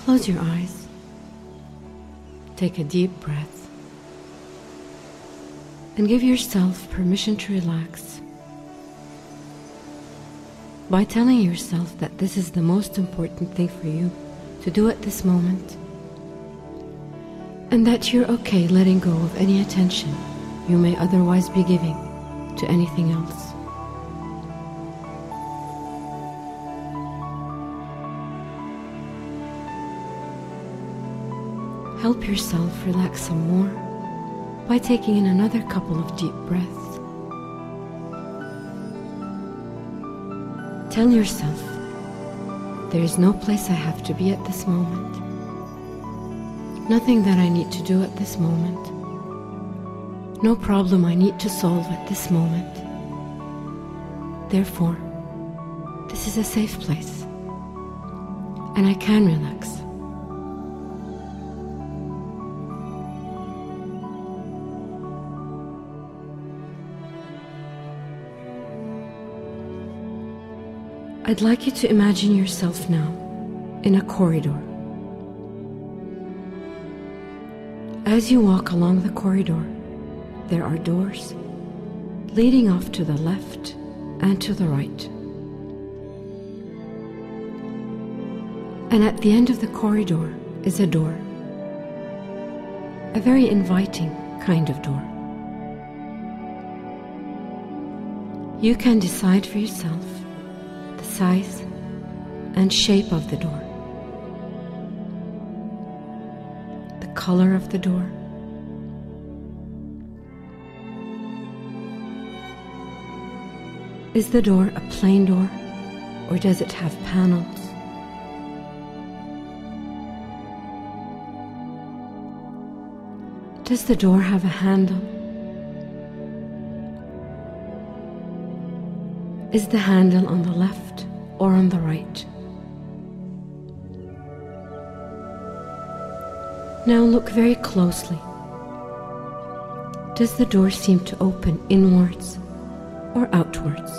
Close your eyes. Take a deep breath. And give yourself permission to relax by telling yourself that this is the most important thing for you to do at this moment, and that you're okay letting go of any attention you may otherwise be giving to anything else. Help yourself relax some more by taking in another couple of deep breaths. Tell yourself, there is no place I have to be at this moment, nothing that I need to do at this moment, no problem I need to solve at this moment. Therefore, this is a safe place, and I can relax. I'd like you to imagine yourself now in a corridor. As you walk along the corridor, there are doors leading off to the left and to the right. And at the end of the corridor is a door, a very inviting kind of door. You can decide for yourself the size and shape of the door, the color of the door, is the door a plain door, or does it have panels? Does the door have a handle? Is the handle on the left or on the right? Now look very closely. Does the door seem to open inwards or outwards?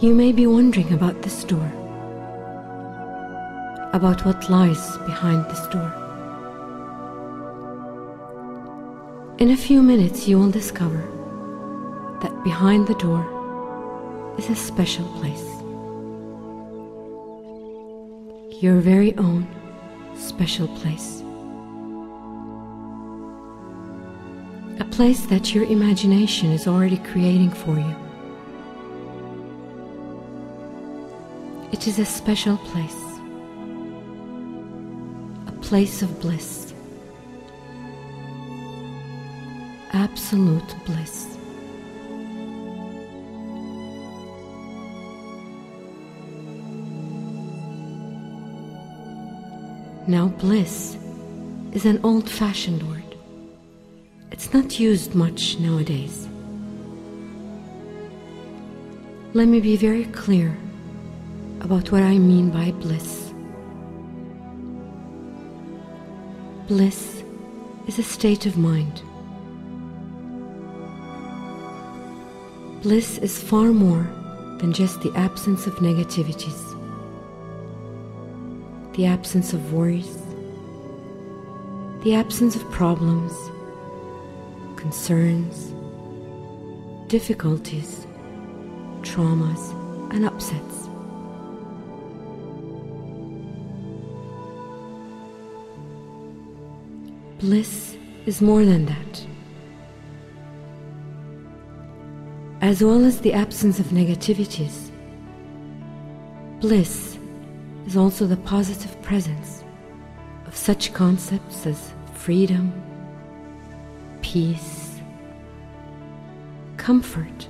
You may be wondering about this door, about what lies behind this door. In a few minutes you will discover that behind the door is a special place. Your very own special place. A place that your imagination is already creating for you. It is a special place. A place of bliss. Absolute bliss. Now, bliss is an old-fashioned word. It's not used much nowadays. Let me be very clear about what I mean by bliss. Bliss is a state of mind. Bliss is far more than just the absence of negativities, the absence of worries, the absence of problems, concerns, difficulties, traumas, and upsets. Bliss is more than that. As well as the absence of negativities, bliss is also the positive presence of such concepts as freedom, peace, comfort,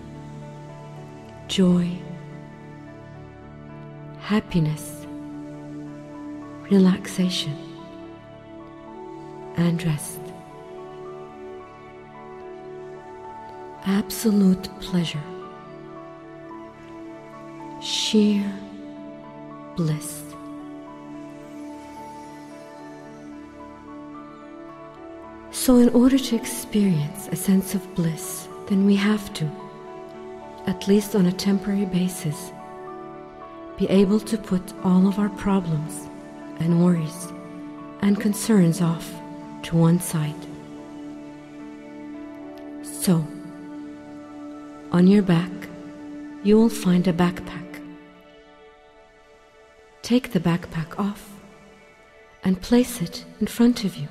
joy, happiness, relaxation, and rest. Absolute pleasure, sheer bliss. So in order to experience a sense of bliss, then we have to at least on a temporary basis, be able to put all of our problems and worries and concerns off to one side. So, on your back, you will find a backpack. Take the backpack off and place it in front of you.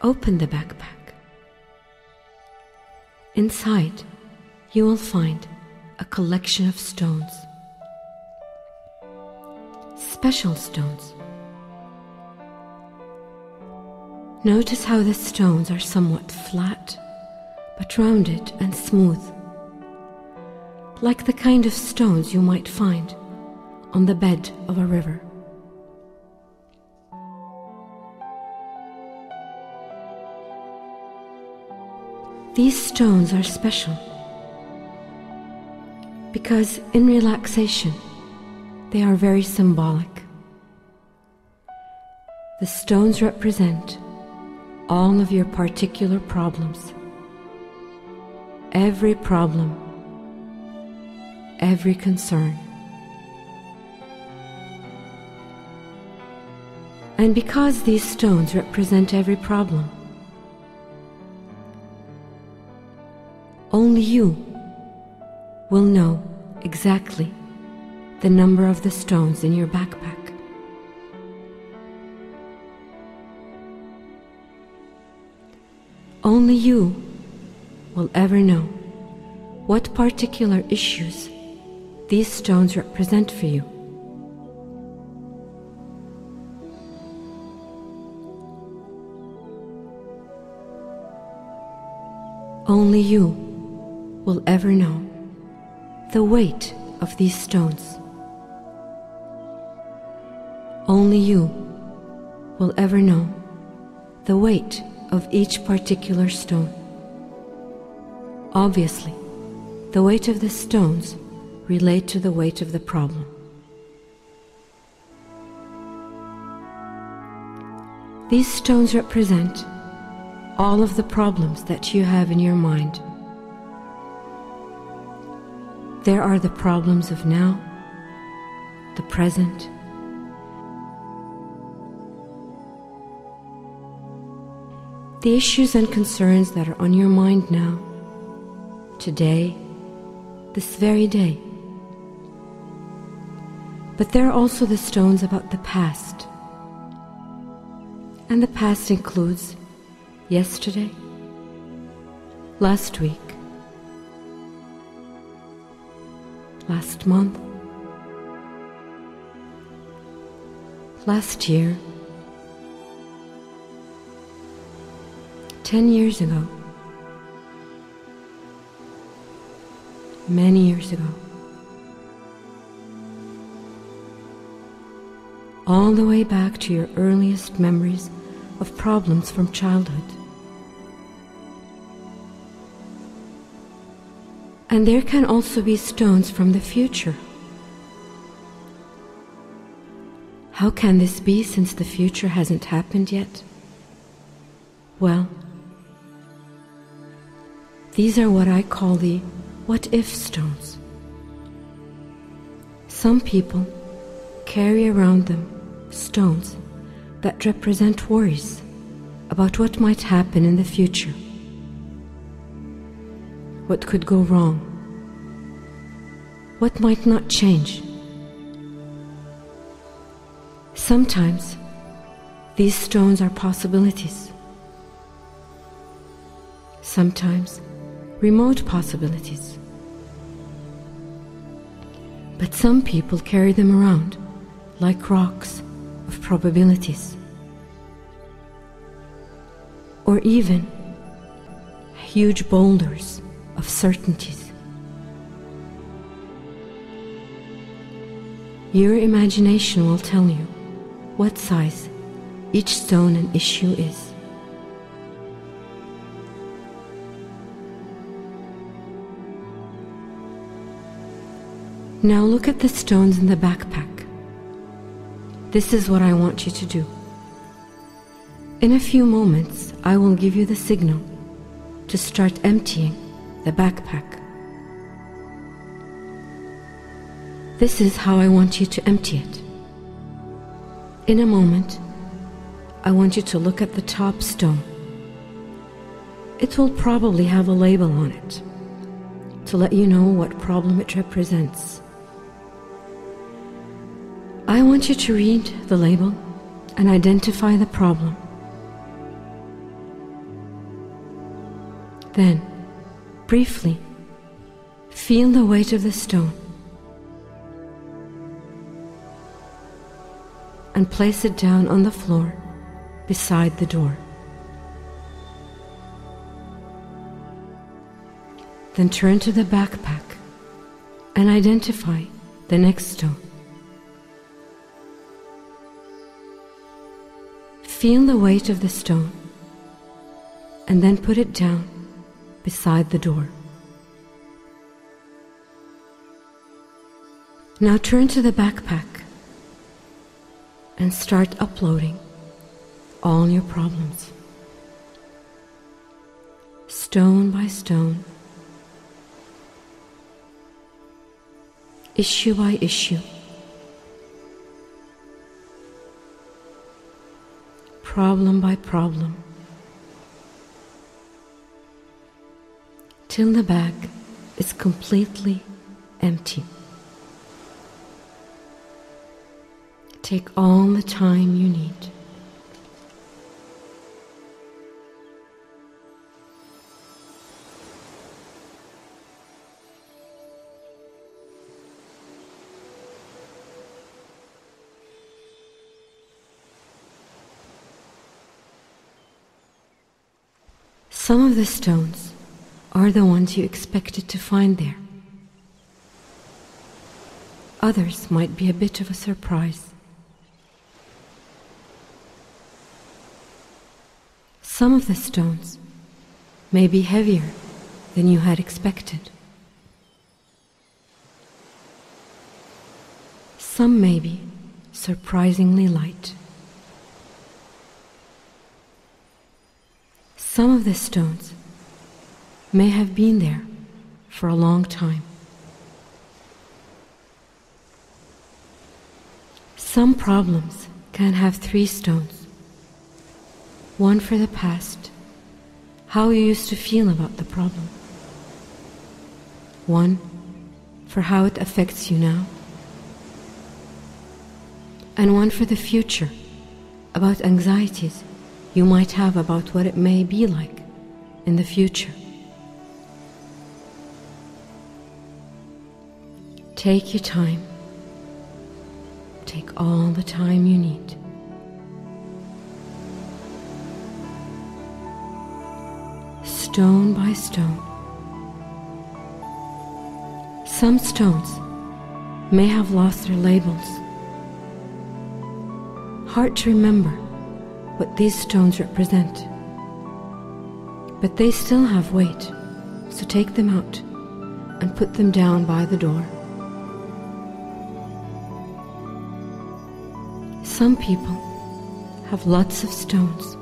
Open the backpack. Inside, you will find a collection of stones. Special stones. Notice how the stones are somewhat flat, but rounded and smooth, like the kind of stones you might find on the bed of a river. These stones are special because in relaxation they are very symbolic. The stones represent all of your particular problems, every problem, every concern. And because these stones represent every problem, only you will know exactly the number of the stones in your backpack. Only you will ever know what particular issues these stones represent for you. Only you will ever know the weight of these stones. Only you will ever know the weight of each particular stone. Obviously, the weight of the stones relate to the weight of the problem. These stones represent all of the problems that you have in your mind. There are the problems of now, the present, the issues and concerns that are on your mind now, today, this very day. But there are also the stones about the past. And the past includes yesterday, last week, last month, last year, 10 years ago, many years ago, all the way back to your earliest memories of problems from childhood. And there can also be stones from the future. How can this be since the future hasn't happened yet? Well, these are what I call the what-if stones. Some people carry around them stones that represent worries about what might happen in the future, what could go wrong, what might not change. Sometimes these stones are possibilities, sometimes remote possibilities. But some people carry them around like rocks of probabilities, or even huge boulders of certainties. Your imagination will tell you what size each stone and issue is. Now look at the stones in the backpack. This is what I want you to do. In a few moments, I will give you the signal to start emptying the backpack. This is how I want you to empty it. In a moment, I want you to look at the top stone. It will probably have a label on it to let you know what problem it represents. I want you to read the label and identify the problem. Then, briefly, feel the weight of the stone and place it down on the floor beside the door. Then turn to the backpack and identify the next stone. Feel the weight of the stone and then put it down beside the door. Now turn to the backpack and start uploading all your problems, stone by stone, issue by issue, problem by problem, till the bag is completely empty. Take all the time you need. Some of the stones are the ones you expected to find there. Others might be a bit of a surprise. Some of the stones may be heavier than you had expected. Some may be surprisingly light. Some of the stones may have been there for a long time. Some problems can have 3 stones. One for the past, how you used to feel about the problem. One for how it affects you now. And one for the future, about anxieties you might have about what it may be like in the future. Take your time. Take all the time you need. Stone by stone. Some stones may have lost their labels. Hard to remember what these stones represent. But they still have weight, so take them out and put them down by the door. Some people have lots of stones.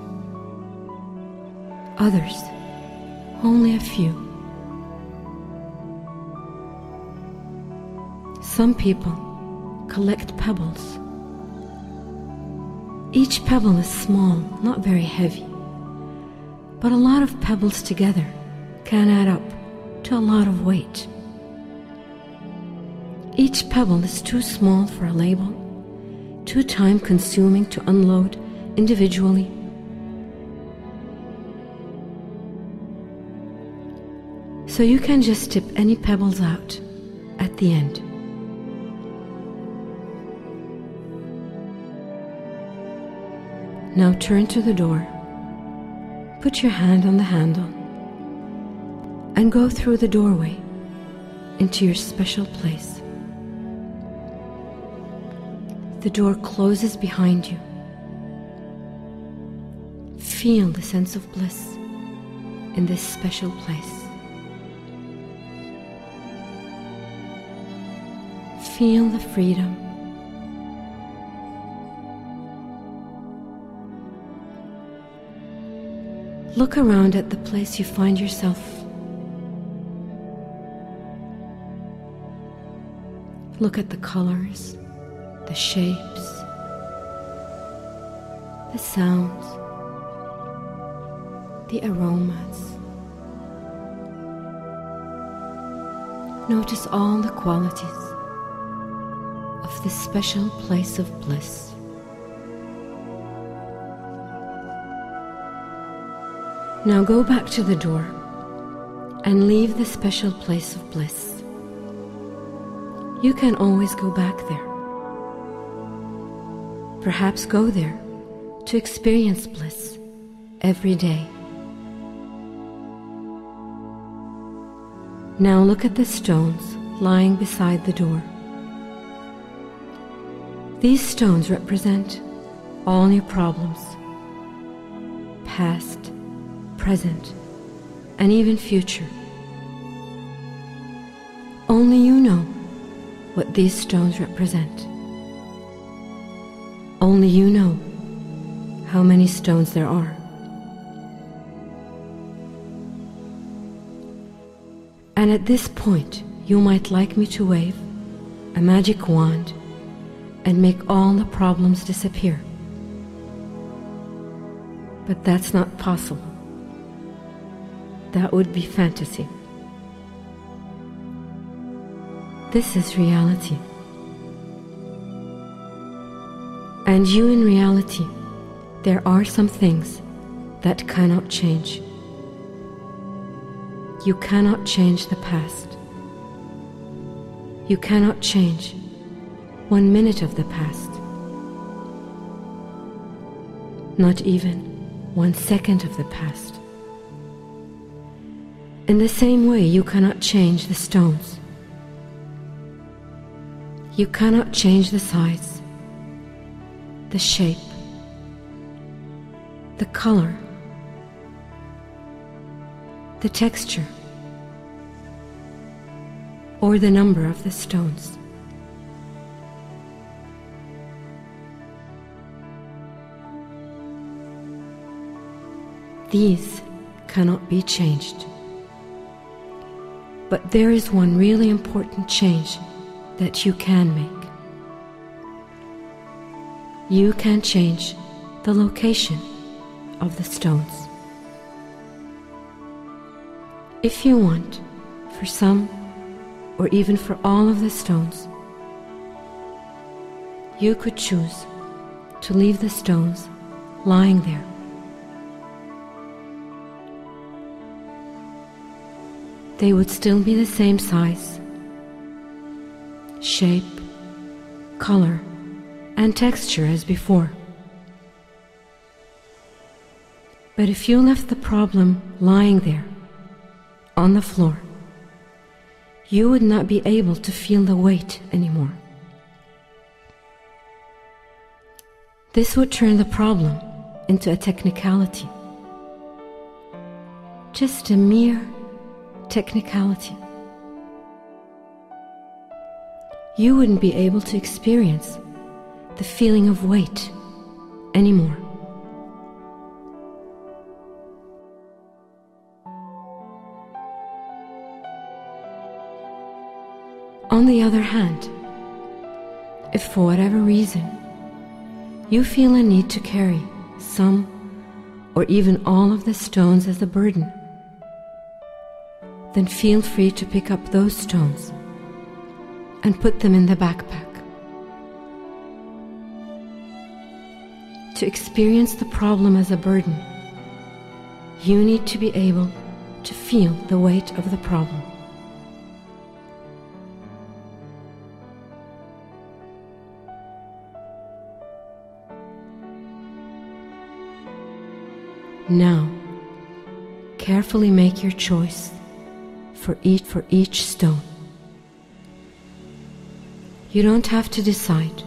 Others, only a few. Some people collect pebbles. Each pebble is small, not very heavy, but a lot of pebbles together can add up to a lot of weight. Each pebble is too small for a label, too time-consuming to unload individually. So you can just tip any pebbles out at the end. Now turn to the door, put your hand on the handle, and go through the doorway into your special place. The door closes behind you. Feel the sense of bliss in this special place. Feel the freedom. Look around at the place you find yourself. Look at the colors, the shapes, the sounds, the aromas. Notice all the qualities of this special place of bliss. Now go back to the door and leave the special place of bliss. You can always go back there. Perhaps go there to experience bliss every day. Now look at the stones lying beside the door. These stones represent all your problems, past, present, and even future. Only you know what these stones represent. Only you know how many stones there are. And at this point, you might like me to wave a magic wand and make all the problems disappear. But that's not possible. That would be fantasy. This is reality. And you in reality, there are some things that cannot change. You cannot change the past. You cannot change 1 minute of the past. Not even 1 second of the past. In the same way, you cannot change the stones. You cannot change the size, the shape, the color, the texture, or the number of the stones. These cannot be changed. But there is one really important change that you can make. You can change the location of the stones. If you want, for some or even for all of the stones, you could choose to leave the stones lying there. They would still be the same size, shape, color, and texture as before. But if you left the problem lying there, on the floor, you would not be able to feel the weight anymore. This would turn the problem into a technicality. Just a mere technicality. You wouldn't be able to experience the feeling of weight anymore. On the other hand, if for whatever reason you feel a need to carry some or even all of the stones as a burden, then feel free to pick up those stones and put them in the backpack. To experience the problem as a burden, you need to be able to feel the weight of the problem. Now, carefully make your choice for each stone. You don't have to decide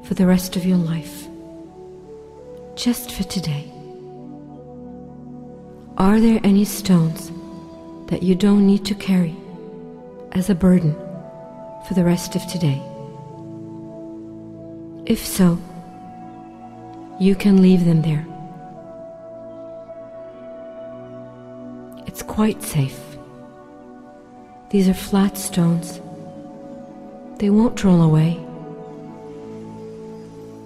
for the rest of your life, just for today. Are there any stones that you don't need to carry as a burden for the rest of today? If so, you can leave them there. It's quite safe. These are flat stones. they won't roll away.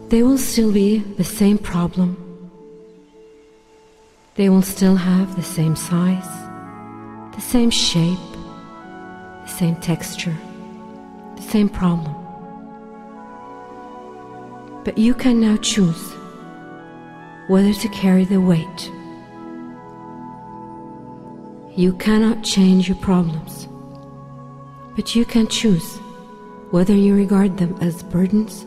They will still be the same problem. They will still have the same size, the same shape, the same texture, the same problem. But you can now choose whether to carry the weight. You cannot change your problems, but you can choose whether you regard them as burdens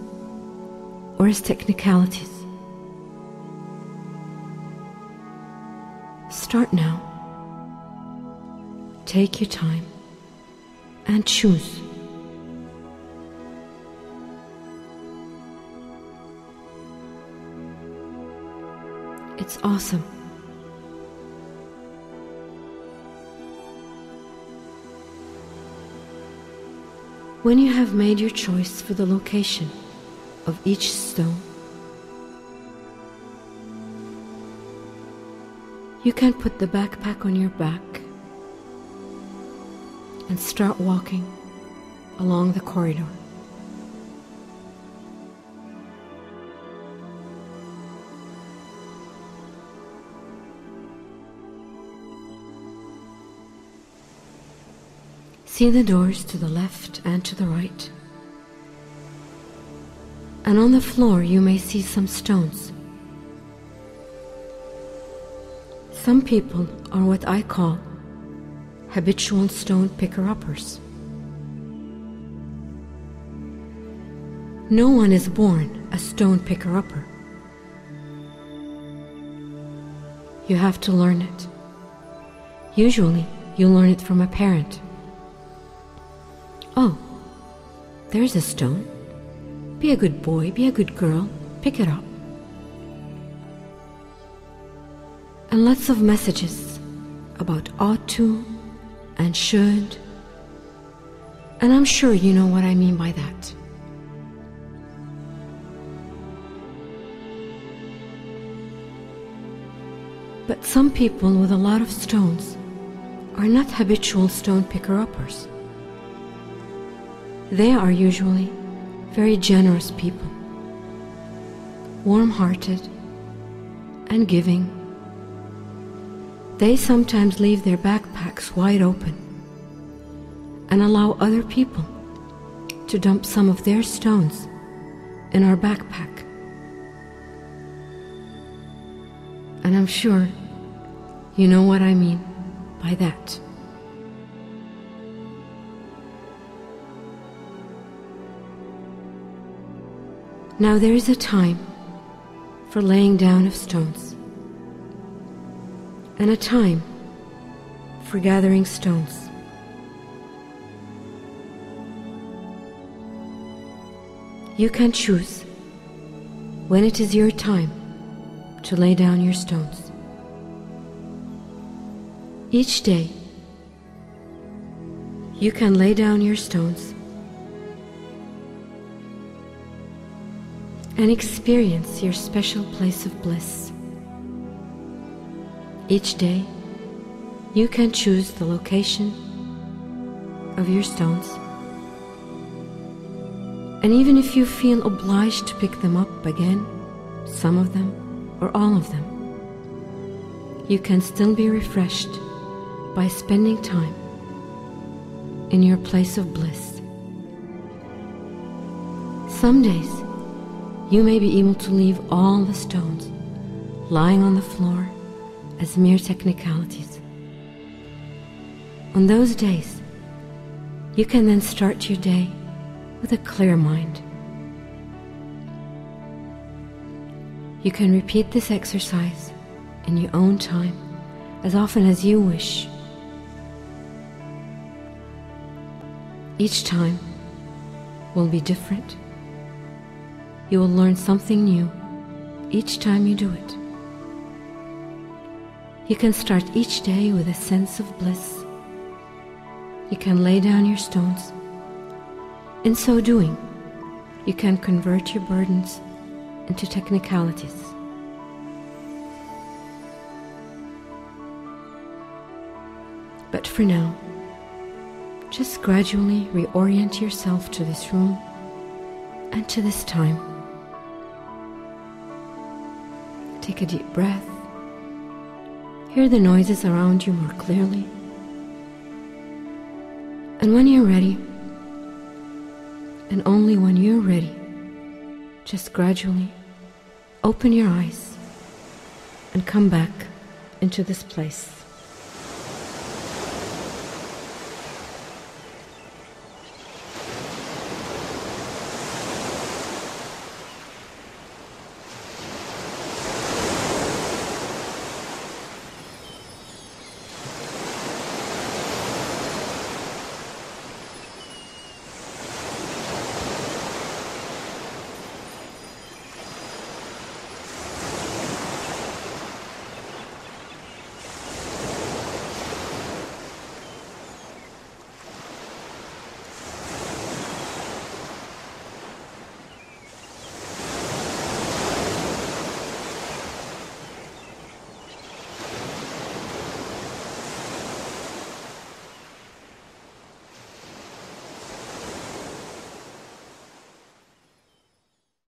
or as technicalities. Start now. Take your time and choose. It's awesome. When you have made your choice for the location of each stone, you can put the backpack on your back and start walking along the corridor. See the doors to the left and to the right. And on the floor you may see some stones. Some people are what I call habitual stone picker-uppers. No one is born a stone picker-upper. You have to learn it. Usually you learn it from a parent. Oh, there's a stone. Be a good boy, be a good girl, pick it up. And lots of messages about ought to and should. And I'm sure you know what I mean by that. But some people with a lot of stones are not habitual stone picker-uppers. They are usually very generous people, warm-hearted and giving. They sometimes leave their backpacks wide open and allow other people to dump some of their stones in our backpack. And I'm sure you know what I mean by that. Now there is a time for laying down of stones and a time for gathering stones. You can choose when it is your time to lay down your stones. Each day you can lay down your stones and experience your special place of bliss. Each day, you can choose the location of your stones. And even if you feel obliged to pick them up again, some of them or all of them, you can still be refreshed by spending time in your place of bliss. Some days, you may be able to leave all the stones lying on the floor as mere technicalities. On those days, you can then start your day with a clear mind. You can repeat this exercise in your own time as often as you wish. Each time will be different. You will learn something new each time you do it. You can start each day with a sense of bliss. You can lay down your stones. In so doing, you can convert your burdens into technicalities. But for now, Just gradually reorient yourself to this room and to this time. Take a deep breath. Hear the noises around you more clearly. And when you're ready, and only when you're ready, just gradually open your eyes and come back into this place.